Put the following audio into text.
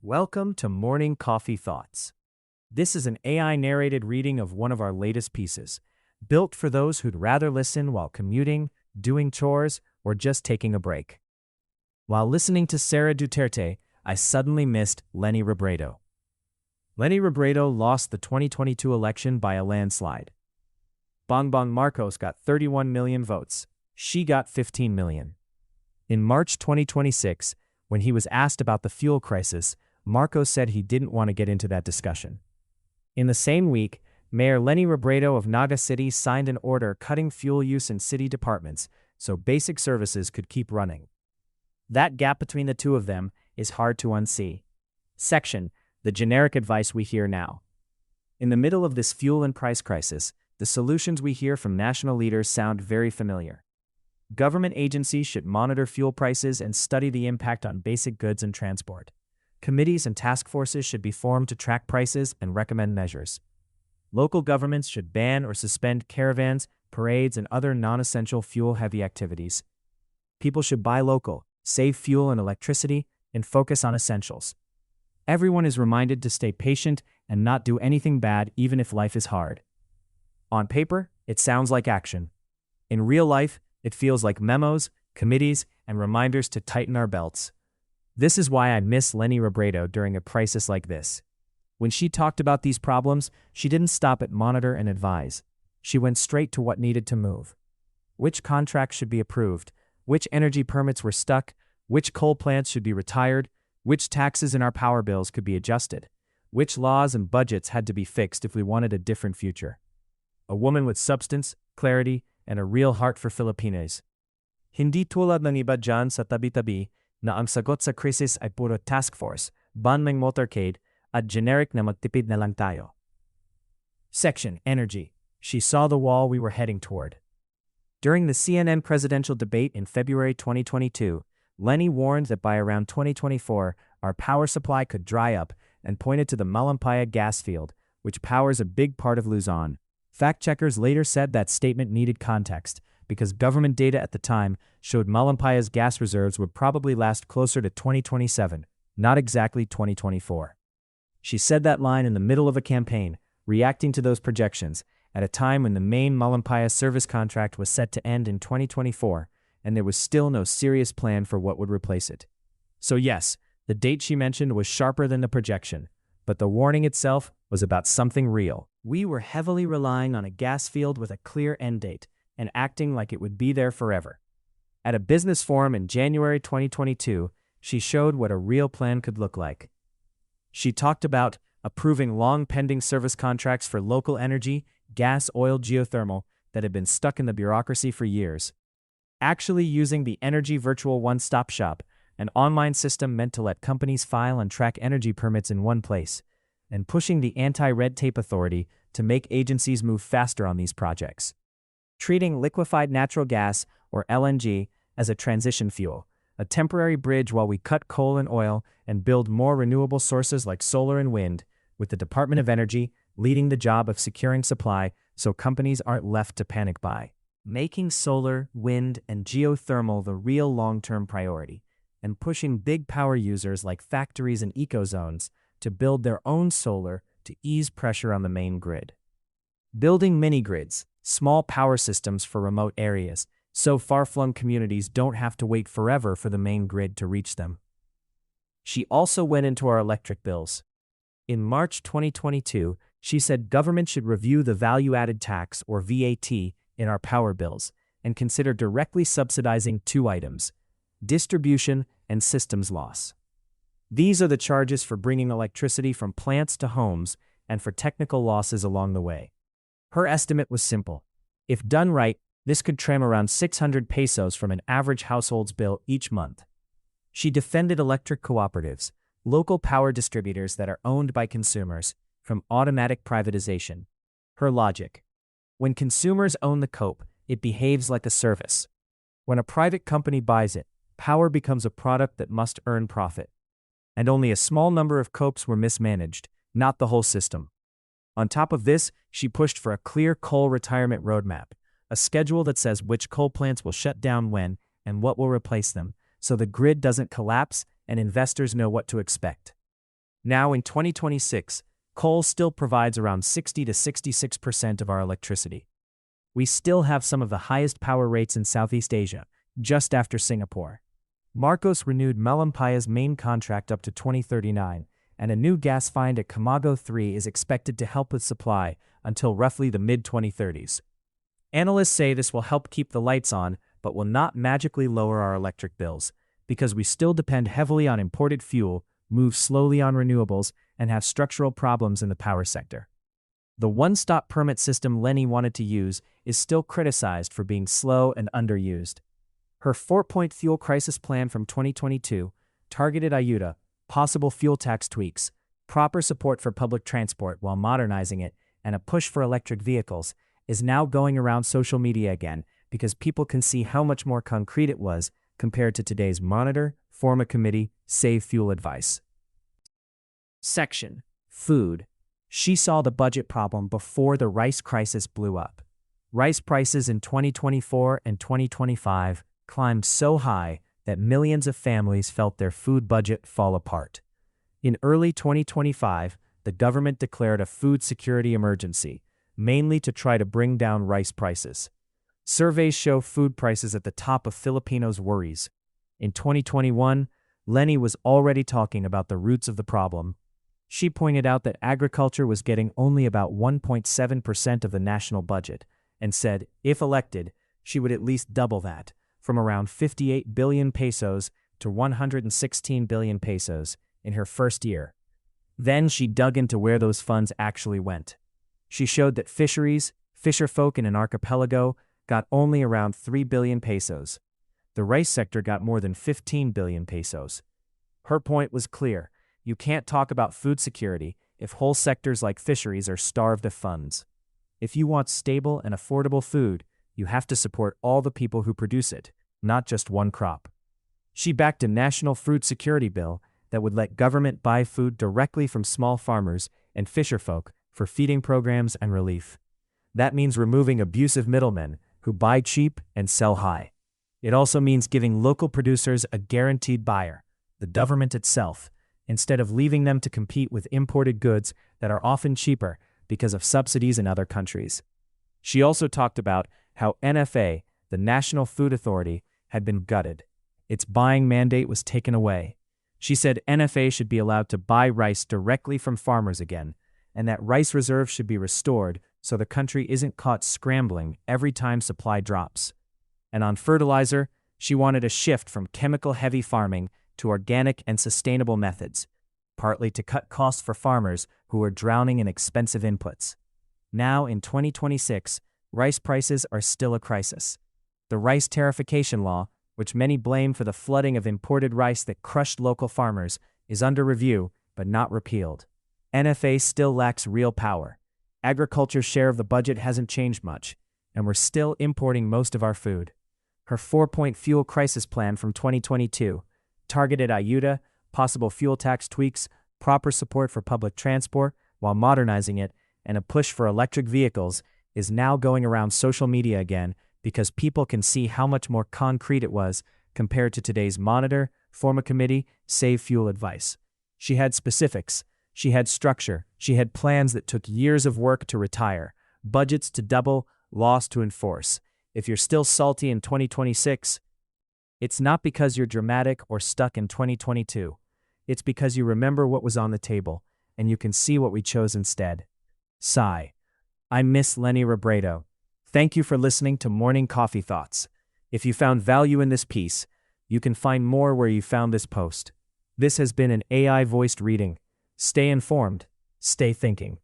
Welcome to Morning Coffee Thoughts. This is an AI-narrated reading of one of our latest pieces, built for those who'd rather listen while commuting, doing chores, or just taking a break. While listening to Sara Duterte, I suddenly missed Leni Robredo. Leni Robredo lost the 2022 election by a landslide. Bongbong Marcos got 31 million votes. She got 15 million. In March 2026, when he was asked about the fuel crisis, Marcos said he didn't want to get into that discussion. In the same week, Mayor Leni Robredo of Naga City signed an order cutting fuel use in city departments so basic services could keep running. That gap between the two of them is hard to unsee. Section: the generic advice we hear now. In the middle of this fuel and price crisis, the solutions we hear from national leaders sound very familiar. Government agencies should monitor fuel prices and study the impact on basic goods and transport. Committees and task forces should be formed to track prices and recommend measures. Local governments should ban or suspend caravans, parades, and other non-essential fuel-heavy activities. People should buy local, save fuel and electricity, and focus on essentials. Everyone is reminded to stay patient and not do anything bad even if life is hard. On paper, it sounds like action. In real life, it feels like memos, committees, and reminders to tighten our belts. This is why I miss Leni Robredo during a crisis like this. When she talked about these problems, she didn't stop at monitor and advise. She went straight to what needed to move. Which contracts should be approved, which energy permits were stuck, which coal plants should be retired, which taxes in our power bills could be adjusted, which laws and budgets had to be fixed if we wanted a different future. A woman with substance, clarity, and a real heart for Filipinos. Hindi tulad ng iba dyan sa tabi-tabi na ang sagot sa krisis ay puro task force, ban ng motorcade, at generic na magtipid na lang tayo. Section: Energy. She saw the wall we were heading toward. During the CNN presidential debate in February 2022, Leni warned that by around 2024, our power supply could dry up and pointed to the Malampaya gas field, which powers a big part of Luzon. Fact-checkers later said that statement needed context, because government data at the time showed Malampaya's gas reserves would probably last closer to 2027, not exactly 2024. She said that line in the middle of a campaign, reacting to those projections, at a time when the main Malampaya service contract was set to end in 2024, and there was still no serious plan for what would replace it. So yes, the date she mentioned was sharper than the projection, but the warning itself was about something real. We were heavily relying on a gas field with a clear end date, and acting like it would be there forever. At a business forum in January 2022, she showed what a real plan could look like. She talked about approving long-pending service contracts for local energy, gas, oil, geothermal that had been stuck in the bureaucracy for years. Actually using the Energy Virtual One-Stop Shop, an online system meant to let companies file and track energy permits in one place, and pushing the Anti-Red Tape Authority to make agencies move faster on these projects. Treating liquefied natural gas, or LNG, as a transition fuel, a temporary bridge while we cut coal and oil and build more renewable sources like solar and wind, with the Department of Energy leading the job of securing supply so companies aren't left to panic buy. Making solar, wind, and geothermal the real long-term priority, and pushing big power users like factories and eco-zones to build their own solar to ease pressure on the main grid. Building mini-grids, small power systems for remote areas, so far-flung communities don't have to wait forever for the main grid to reach them. She also went into our electric bills. In March 2022, she said government should review the value-added tax, or VAT, in our power bills and consider directly subsidizing two items: distribution and systems loss. These are the charges for bringing electricity from plants to homes and for technical losses along the way. Her estimate was simple. If done right, this could trim around 600 pesos from an average household's bill each month. She defended electric cooperatives, local power distributors that are owned by consumers, from automatic privatization. Her logic: when consumers own the cope, it behaves like a service. When a private company buys it, power becomes a product that must earn profit. And only a small number of copes were mismanaged, not the whole system. On top of this, she pushed for a clear coal retirement roadmap, a schedule that says which coal plants will shut down when and what will replace them, so the grid doesn't collapse and investors know what to expect. Now in 2026, coal still provides around 60 to 66% of our electricity. We still have some of the highest power rates in Southeast Asia, just after Singapore. Marcos renewed Malampaya's main contract up to 2039, and a new gas find at Camago 3 is expected to help with supply until roughly the mid-2030s. Analysts say this will help keep the lights on, but will not magically lower our electric bills, because we still depend heavily on imported fuel, move slowly on renewables, and have structural problems in the power sector. The one-stop permit system Leni wanted to use is still criticized for being slow and underused. Her four-point fuel crisis plan from 2022, targeted ayuda, possible fuel tax tweaks, proper support for public transport while modernizing it, and a push for electric vehicles, is now going around social media again because people can see how much more concrete it was compared to today's monitor, form a committee, save fuel advice. Section: Food. She saw the budget problem before the rice crisis blew up. Rice prices in 2024 and 2025 climbed so high that millions of families felt their food budget fall apart. In early 2025, the government declared a food security emergency, mainly to try to bring down rice prices. Surveys show food prices at the top of Filipinos' worries. In 2021, Leni was already talking about the roots of the problem. She pointed out that agriculture was getting only about 1.7% of the national budget, and said, if elected, she would at least double that, from around 58 billion pesos to 116 billion pesos in her first year. Then she dug into where those funds actually went. She showed that fisheries, fisherfolk in an archipelago, got only around 3 billion pesos. The rice sector got more than 15 billion pesos. Her point was clear. You can't talk about food security if whole sectors like fisheries are starved of funds. If you want stable and affordable food, you have to support all the people who produce it, not just one crop. She backed a national food security bill that would let government buy food directly from small farmers and fisherfolk for feeding programs and relief. That means removing abusive middlemen who buy cheap and sell high. It also means giving local producers a guaranteed buyer, the government itself, instead of leaving them to compete with imported goods that are often cheaper because of subsidies in other countries. She also talked about how NFA, the National Food Authority, had been gutted. Its buying mandate was taken away. She said NFA should be allowed to buy rice directly from farmers again, and that rice reserves should be restored so the country isn't caught scrambling every time supply drops. And on fertilizer, she wanted a shift from chemical-heavy farming to organic and sustainable methods, partly to cut costs for farmers who are drowning in expensive inputs. Now, in 2026, rice prices are still a crisis. The rice tariffication law, which many blame for the flooding of imported rice that crushed local farmers, is under review but not repealed. NFA still lacks real power. Agriculture's share of the budget hasn't changed much, and we're still importing most of our food. Her four-point fuel crisis plan from 2022, targeted ayuda, possible fuel tax tweaks, proper support for public transport while modernizing it, and a push for electric vehicles, is now going around social media again because people can see how much more concrete it was compared to today's monitor, form a committee, save fuel advice. She had specifics, she had structure, she had plans that took years of work to retire, budgets to double, laws to enforce. If you're still salty in 2026, it's not because you're dramatic or stuck in 2022. It's because you remember what was on the table, and you can see what we chose instead. Sigh. I miss Leni Robredo. Thank you for listening to Morning Coffee Thoughts. If you found value in this piece, you can find more where you found this post. This has been an AI-voiced reading. Stay informed. Stay thinking.